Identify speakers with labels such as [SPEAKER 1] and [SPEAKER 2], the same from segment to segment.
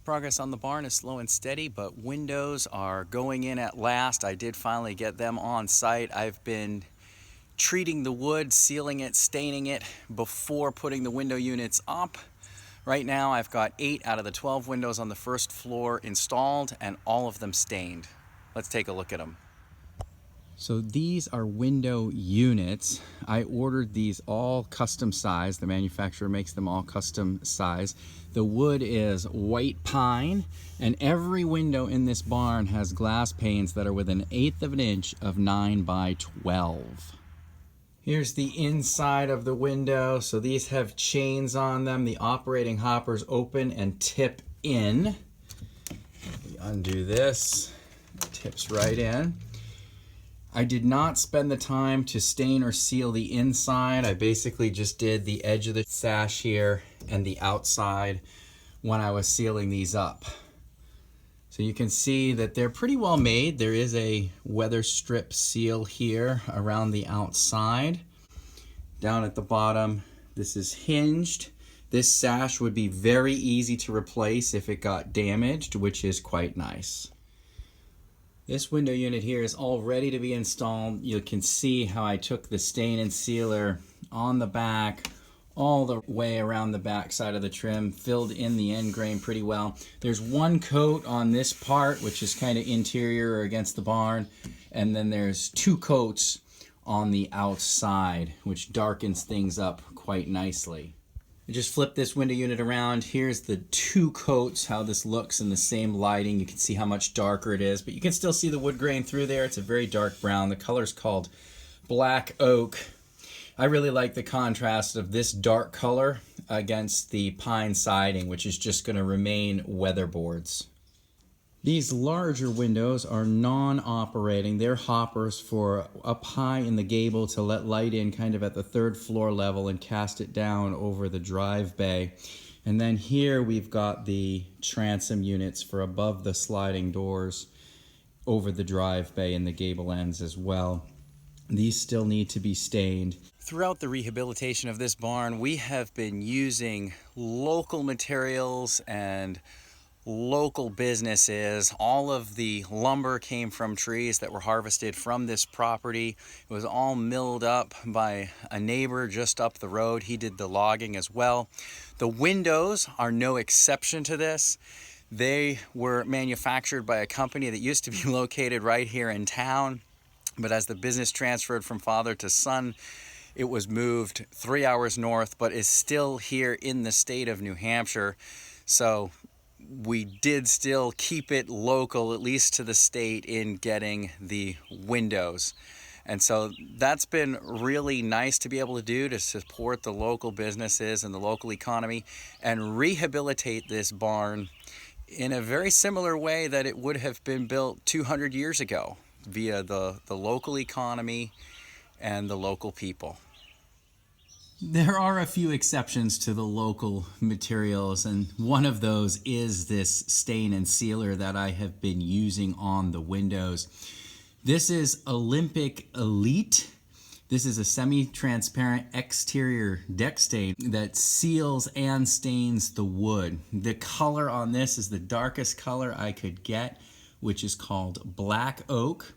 [SPEAKER 1] Progress on the barn is slow and steady, but windows are going in at last. I did finally get them on site. I've been treating the wood, sealing it, staining it before putting the window units up. Right now I've got 8 out of the 12 windows on the first floor installed and all of them stained. Let's take a look at them. So these are window units. I ordered these all custom size. The manufacturer makes them all custom size. The wood is white pine, and every window in this barn has glass panes that are within 1/8 of an inch of 9 by 12. Here's the inside of the window. So these have chains on them. The operating hoppers open and tip in. We undo this, it tips right in. I did not spend the time to stain or seal the inside. I basically just did the edge of the sash here and the outside when I was sealing these up. So you can see that they're pretty well made. There is a weather strip seal here around the outside. Down at the bottom, this is hinged. This sash would be very easy to replace if it got damaged, which is quite nice. This window unit here is all ready to be installed. You can see how I took the stain and sealer on the back, all the way around the back side of the trim, filled in the end grain pretty well. There's one coat on this part, which is kind of interior or against the barn, and then there's 2 coats on the outside, which darkens things up quite nicely. I just flip this window unit around. Here's the 2 coats, how this looks in the same lighting. You can see how much darker it is, but you can still see the wood grain through there. It's a very dark brown. The color's called black oak. I really like the contrast of this dark color against the pine siding, which is just going to remain weatherboards. These larger windows are non-operating. They're hoppers for up high in the gable to let light in kind of at the 3rd floor level and cast it down over the drive bay. And then here we've got the transom units for above the sliding doors over the drive bay and the gable ends as well. These still need to be stained. Throughout the rehabilitation of this barn, we have been using local materials and local businesses. All of the lumber came from trees that were harvested from this property. It was all milled up by a neighbor just up the road. He did the logging as well. The windows are no exception to this. They were manufactured by a company that used to be located right here in town, but as the business transferred from father to son, it was moved 3 hours north, but is still here in the state of New Hampshire. So we did still keep it local, at least to the state, in getting the windows. And so that's been really nice to be able to do, to support the local businesses and the local economy and rehabilitate this barn in a very similar way that it would have been built 200 years ago via the local economy and the local people. There are a few exceptions to the local materials, and one of those is this stain and sealer that I have been using on the windows. This is Olympic Elite. This is a semi-transparent exterior deck stain that seals and stains the wood. The color on this is the darkest color I could get, which is called black oak.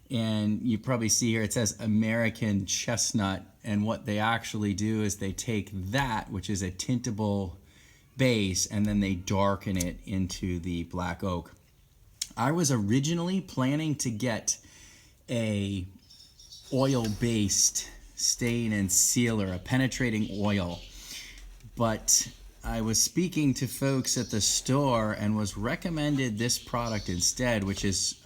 [SPEAKER 1] And you probably see here it says American chestnut, and what they actually do is they take that, which is a tintable base, and then they darken it into the black oak. I was originally planning to get a oil-based stain and sealer, a penetrating oil, but I was speaking to folks at the store and was recommended this product instead, which is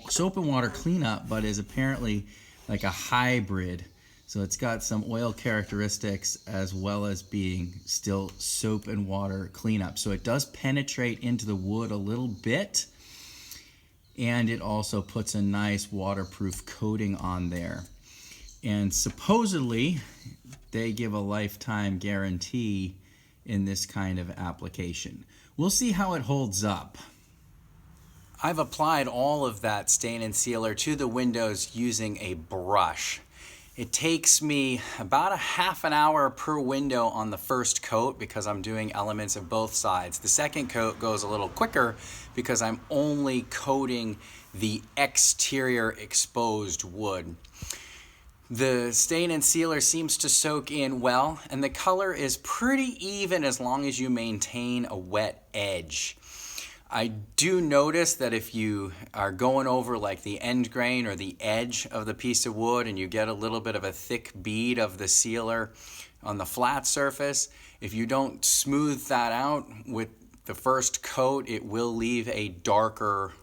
[SPEAKER 1] soap and water cleanup, but is apparently like a hybrid. So it's got some oil characteristics as well as being still soap and water cleanup. So it does penetrate into the wood a little bit, and it also puts a nice waterproof coating on there. And supposedly they give a lifetime guarantee in this kind of application. We'll see how it holds up. I've applied all of that stain and sealer to the windows using a brush. It takes me about a half an hour per window on the first coat because I'm doing elements of both sides. The second coat goes a little quicker because I'm only coating the exterior exposed wood. The stain and sealer seems to soak in well, and the color is pretty even as long as you maintain a wet edge. I do notice that if you are going over like the end grain or the edge of the piece of wood and you get a little bit of a thick bead of the sealer on the flat surface, if you don't smooth that out with the first coat, it will leave a darker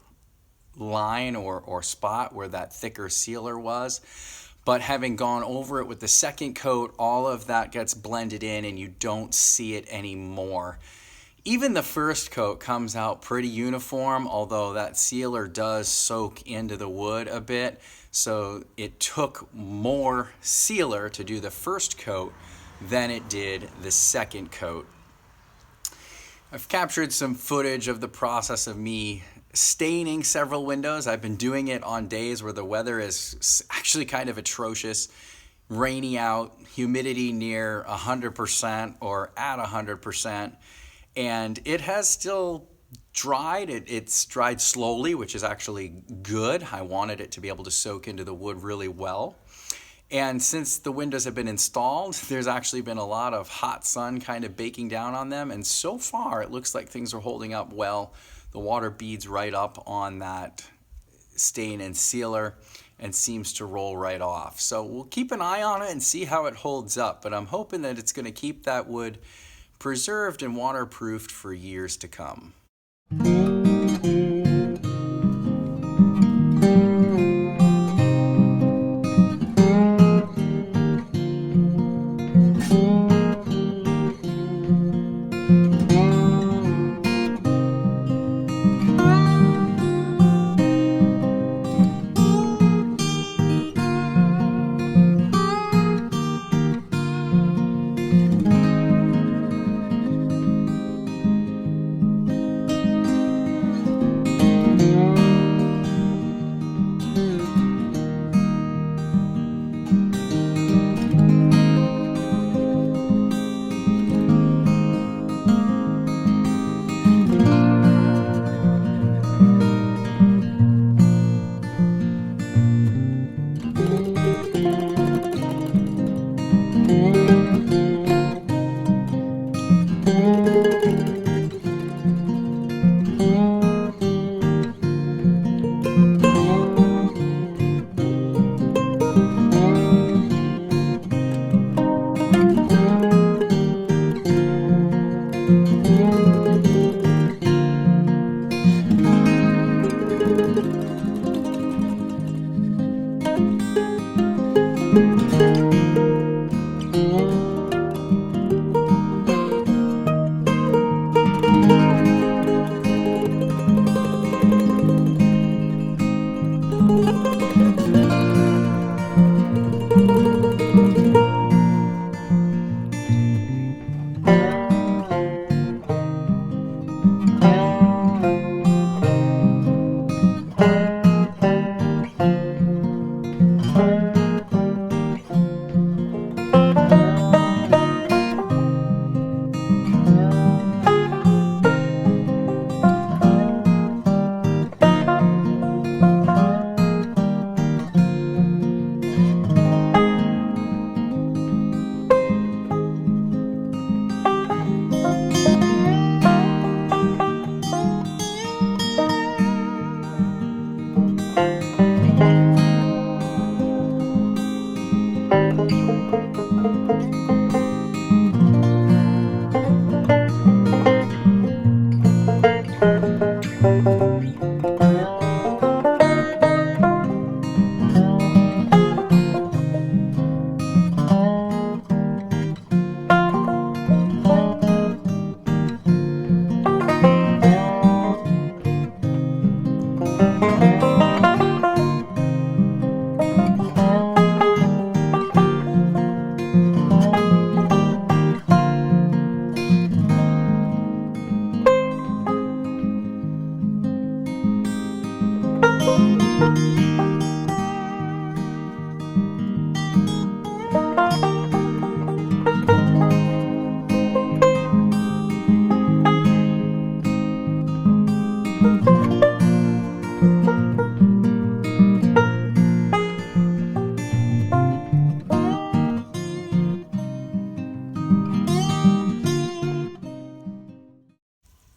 [SPEAKER 1] line or spot where that thicker sealer was. But having gone over it with the second coat, all of that gets blended in and you don't see it anymore. Even the first coat comes out pretty uniform, although that sealer does soak into the wood a bit. So it took more sealer to do the first coat than it did the second coat. I've captured some footage of the process of me staining several windows. I've been doing it on days where the weather is actually kind of atrocious, rainy out, humidity near 100% or at 100%. And it has still dried. It's dried slowly, which is actually good. I wanted it to be able to soak into the wood really well. And since the windows have been installed, there's actually been a lot of hot sun kind of baking down on them. And so far, it looks like things are holding up well. The water beads right up on that stain and sealer and seems to roll right off. So we'll keep an eye on it and see how it holds up. But I'm hoping that it's going to keep that wood preserved and waterproofed for years to come.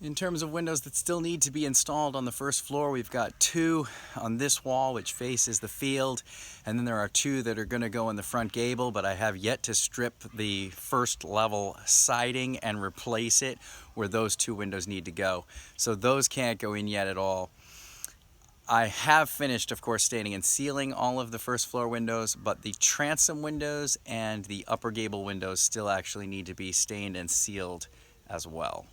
[SPEAKER 1] In terms of windows that still need to be installed on the first floor, we've got 2 on this wall which faces the field, and then there are 2 that are going to go in the front gable, but I have yet to strip the first level siding and replace it where those 2 windows need to go. So those can't go in yet at all. I have finished, of course, staining and sealing all of the first floor windows, but the transom windows and the upper gable windows still actually need to be stained and sealed as well.